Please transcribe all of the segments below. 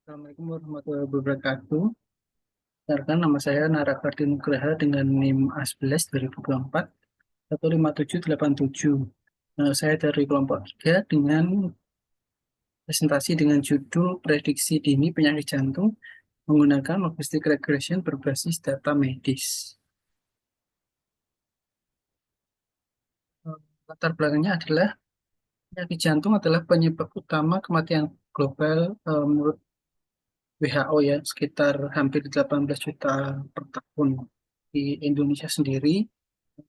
Assalamualaikum warahmatullahi wabarakatuh. Perkenalkan, nama saya Nara Kardi Nugraha dengan NIM A11 2024 15787. Saya dari kelompok 3 dengan presentasi dengan judul Prediksi Dini Penyakit Jantung menggunakan Logistic Regression berbasis data medis. Latar belakangnya adalah penyakit jantung adalah penyebab utama kematian global menurut WHO ya, sekitar hampir 18 juta per tahun. Di Indonesia sendiri,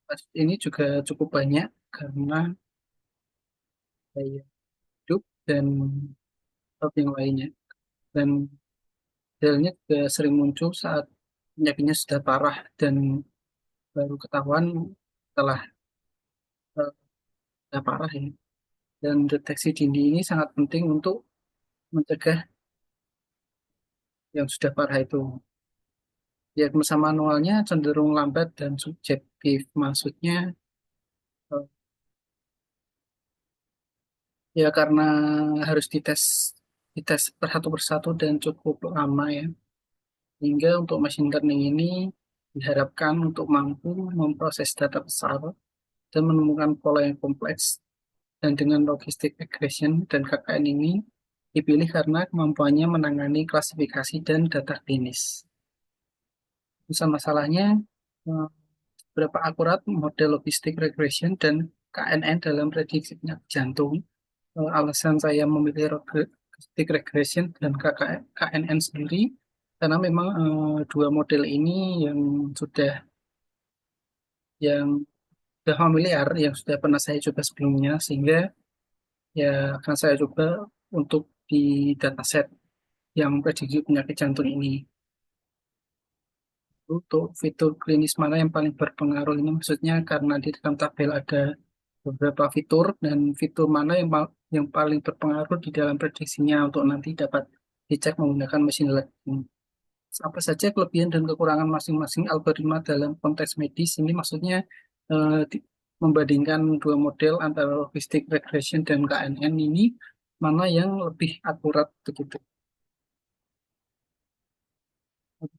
kasus ini juga cukup banyak karena gaya hidup dan sebab yang lainnya. Dan hasilnya juga sering muncul saat penyakitnya sudah parah dan baru ketahuan setelah sudah parah ya. Dan deteksi dini ini sangat penting untuk mencegah yang sudah parah itu. Diagnosa manualnya cenderung lambat dan subjektif. Maksudnya eh, ya karena harus dites persatu dan cukup lama ya. Hingga untuk machine learning ini diharapkan untuk mampu memproses data besar dan menemukan pola yang kompleks. Dan dengan logistic regression dan KKN ini dipilih karena kemampuannya menangani klasifikasi dan data klinis. Bisa masalahnya, eh, berapa akurat model logistic regression dan KNN dalam prediksi penyakit jantung. Alasan saya memilih logistic regression dan KNN sendiri karena memang dua model ini yang sudah yang sudah familiar, yang sudah pernah saya coba sebelumnya, sehingga ya akan saya coba untuk di dataset yang prediksi penyakit jantung ini. Untuk fitur klinis mana yang paling berpengaruh ini maksudnya karena di dalam tabel ada beberapa fitur dan fitur mana yang paling berpengaruh di dalam prediksinya untuk nanti dapat dicek menggunakan mesin learning. Apa saja kelebihan dan kekurangan masing-masing algoritma dalam konteks medis ini maksudnya membandingkan dua model antara logistic regression dan KNN ini mana yang lebih akurat begitu.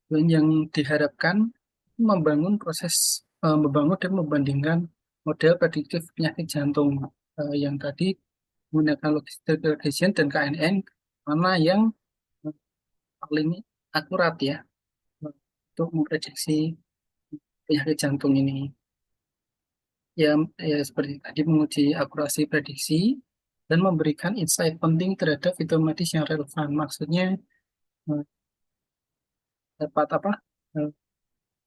Dan yang diharapkan membangun dan membandingkan model prediktif penyakit jantung yang tadi menggunakan logistic regression dan KNN mana yang paling akurat ya untuk memprediksi penyakit jantung ini. Ya, ya seperti tadi menguji akurasi prediksi dan memberikan insight penting terhadap fitur medis yang relevan. Maksudnya eh, dapat apa? eh,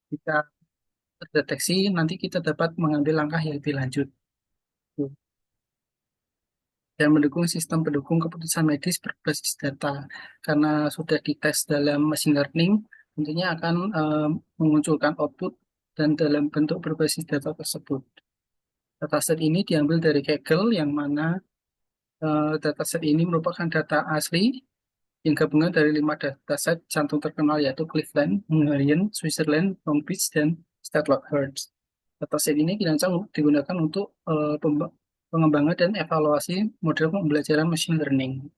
Jika terdeteksi, nanti kita dapat mengambil langkah yang lebih lanjut dan mendukung sistem pendukung keputusan medis berbasis data. Karena sudah dites dalam machine learning, tentunya akan memunculkan output dan dalam bentuk berbasis data tersebut. Dataset ini diambil dari Kaggle yang mana dataset ini merupakan data asli yang gabungan dari 5 dataset jantung terkenal yaitu Cleveland, Hungarian, Switzerland, Long Beach, dan Statlock Hertz. Dataset ini dirancang digunakan untuk pengembangan dan evaluasi model pembelajaran machine learning.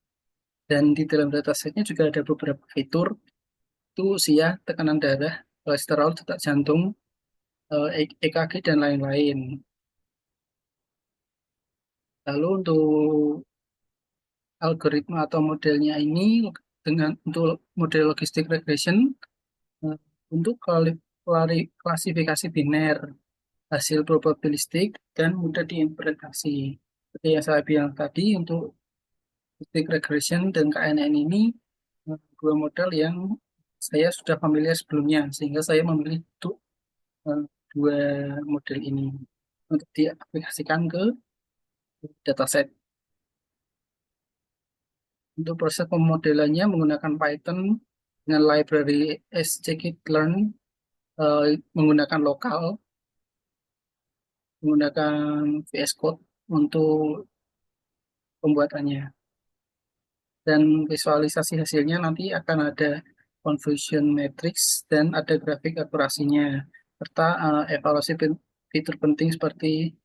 Dan di dalam datasetnya juga ada beberapa fitur, itu usia, tekanan darah, kolesterol, detak jantung, EKG, dan lain-lain. Lalu untuk algoritma atau modelnya ini untuk model logistic regression eh, untuk klasifikasi biner, hasil probabilistik dan mudah diinterpretasi. Seperti yang saya bilang tadi, untuk logistic regression dan KNN ini dua model yang saya sudah familiar sebelumnya, sehingga saya memilih untuk eh, dua model ini untuk diaplikasikan ke dataset. Untuk proses pemodelannya menggunakan Python dengan library scikit-learn, menggunakan lokal, menggunakan VS Code untuk pembuatannya. Dan visualisasi hasilnya nanti akan ada confusion matrix dan ada grafik akurasinya, serta evaluasi fitur penting seperti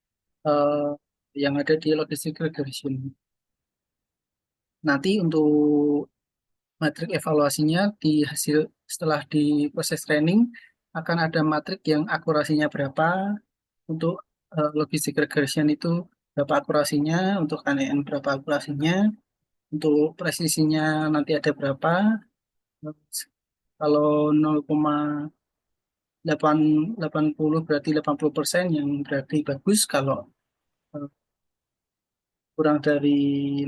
eh, yang ada di logistic regression. Nanti untuk matrik evaluasinya di hasil setelah di proses training akan ada matrik yang akurasinya berapa untuk logistic regression itu berapa akurasinya, untuk KNN berapa akurasinya, untuk presisinya nanti ada berapa. Kalau 0,880 berarti 80% yang berarti bagus, kalau eh, kurang dari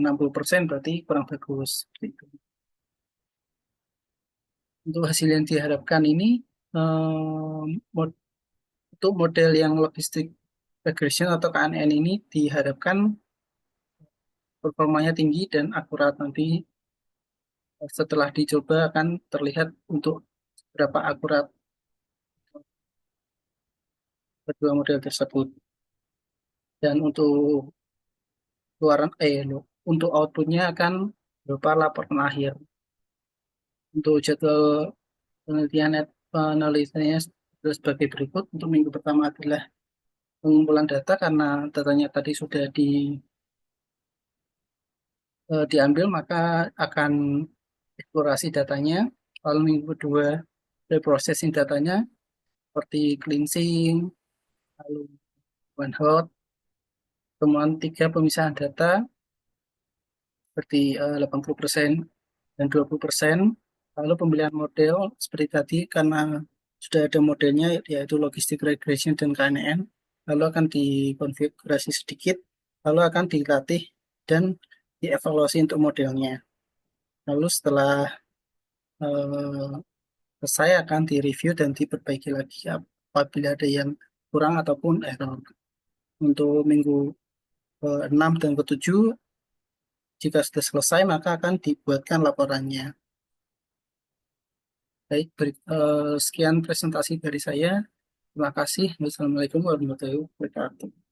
60% berarti kurang bagus. Gitu. Untuk hasil yang diharapkan ini eh, mod- untuk model yang logistic regression atau KNN ini diharapkan performanya tinggi dan akurat. Nanti setelah dicoba akan terlihat untuk berapa akurat kedua model tersebut. Dan untuk untuk outputnya akan berupa laporan akhir. Untuk jadwal penelitiannya sebagai berikut. Untuk minggu pertama adalah pengumpulan data, karena datanya tadi sudah diambil, maka akan eksplorasi datanya. Lalu minggu kedua reprocessing datanya seperti cleansing, lalu one hot, temuan tiga pemisahan data seperti 80% dan 20%. Lalu pembelian model seperti tadi, karena sudah ada modelnya yaitu logistic regression dan KNN, lalu akan dikonfigurasi sedikit, lalu akan dilatih dan dievaluasi untuk modelnya. Lalu setelah eh, selesai akan direview dan diperbaiki lagi apabila ada yang kurang ataupun error. Untuk minggu ke-6 dan ke-7, jika sudah selesai maka akan dibuatkan laporannya. Baik, sekian presentasi dari saya. Terima kasih. Wassalamualaikum warahmatullahi wabarakatuh.